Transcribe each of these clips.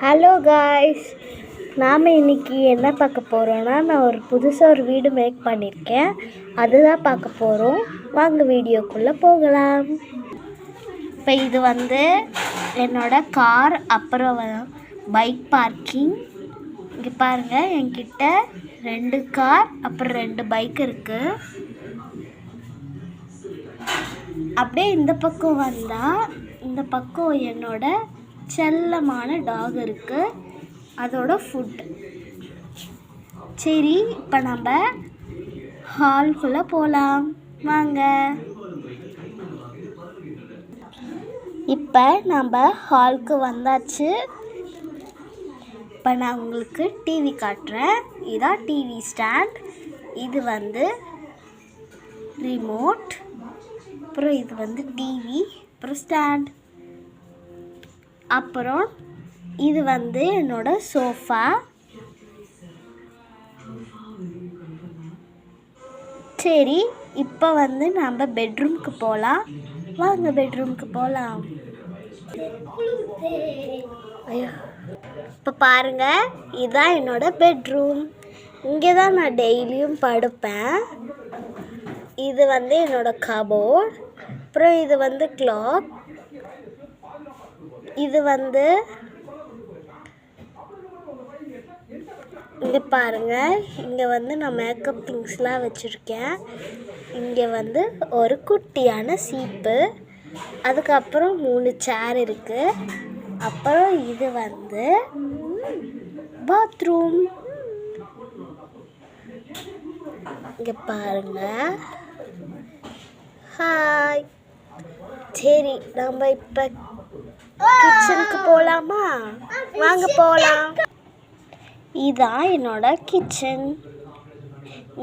Hello guys, நாம் இன்றைக்கி என்ன பார்க்க போகிறோன்னா, நான் புதுசாக ஒரு வீடு மேக் பண்ணியிருக்கேன். அதுதான் பார்க்க போகிறோம். வாங்க வீடியோக்குள்ளே போகலாம். இப்போ இது என்னோடய கார், அப்புறம் பைக் பார்க்கிங். இங்கே பாருங்கள், என்கிட்ட 2 கார் அப்புறம் 2 பைக் இருக்குது. அப்படியே இந்த பக்கம் வந்தால், இந்த பக்கம் என்னோட செல்லமான டாக் இருக்குது, அதோட ஃபுட். சரி, இப்போ நம்ம ஹால்குள்ளே போகலாம் வாங்க. இப்போ நம்ம ஹாலுக்கு வந்தாச்சு. இப்போ நான் உங்களுக்கு டிவி காட்டுறேன். இதுதான் டிவி ஸ்டாண்ட். இது ரிமோட். அப்புறம் இது டிவி, அப்புறம் ஸ்டாண்ட். அப்புறம் இது என்னோட சோஃபா. சரி, இப்போ நம்ம பெட்ரூம்க்கு போகலாம் வாங்க. பெட்ரூம்க்கு போகலாம். இப்போ பாருங்கள், இதுதான் என்னோட பெட்ரூம். இங்கே தான் நான் டெய்லியும் படுப்பேன். இது என்னோட கபோர்ட். அப்புறம் இது கிளாக். இது இங்கே பாருங்கள், இங்கே நான் மேக்கப் திங்ஸ்லாம் வச்சுருக்கேன். இங்கே ஒரு குட்டியான சீப்பு, அதுக்கப்புறம் 3 சேர் இருக்குது. அப்புறம் இது பாத்ரூம். இங்கே பாருங்கள். ஹாய். சரி, நம்ம இப்போ கிச்சனுக்கு போகலாமா? வாங்க போகலாம். இதுதான் என்னோட கிச்சன்.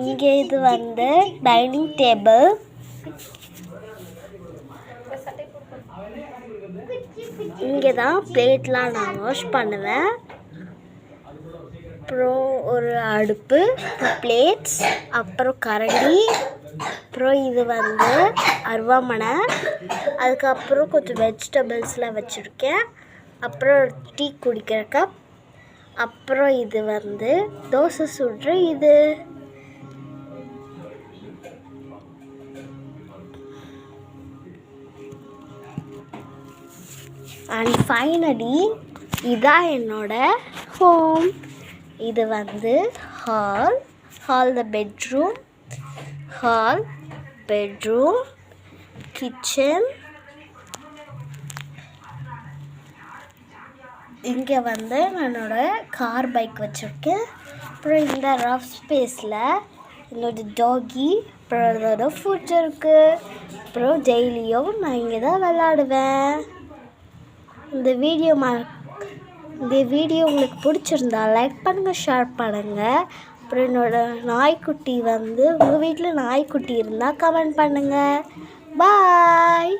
இங்கே இது டைனிங் டேபிள். இங்கே தான் பிளேட்லாம் நான் வாஷ் பண்ணுவேன். அப்புறம் ஒரு அடுப்பு, பிளேட்ஸ், அப்புறம் கரண்டி, அப்புறம் இது அருவாமனை, அதுக்கப்புறம் கொஞ்சம் வெஜிடபிள்ஸ்லாம் வச்சுருக்கேன். அப்புறம் டீ குடிக்கிற கப், அப்புறம் இது தோசை சுடுற இது. அண்ட் ஃபைனலி இதான் என்னோட ஹோம். இது ஹால், த பெட்ரூம், ஹால், பெட்ரூம், கிச்சன். இங்கே என்னோட கார், பைக் வச்சுருக்கேன். அப்புறம் இந்த ரஃப் ஸ்பேஸில் என்னோட டாகி, அப்புறம் அதோட ஃபுட் இருக்குது. அப்புறம் டெய்லியும் நான் இங்கே தான் விளாடுவேன். இந்த வீடியோ உங்களுக்கு பிடிச்சிருந்தா லைக் பண்ணுங்கள், ஷேர் பண்ணுங்கள். அப்புறம் என்னோடய நாய்க்குட்டி உங்கள் வீட்டில் நாய்க்குட்டி இருந்தால் கமெண்ட் பண்ணுங்கள். பாய்.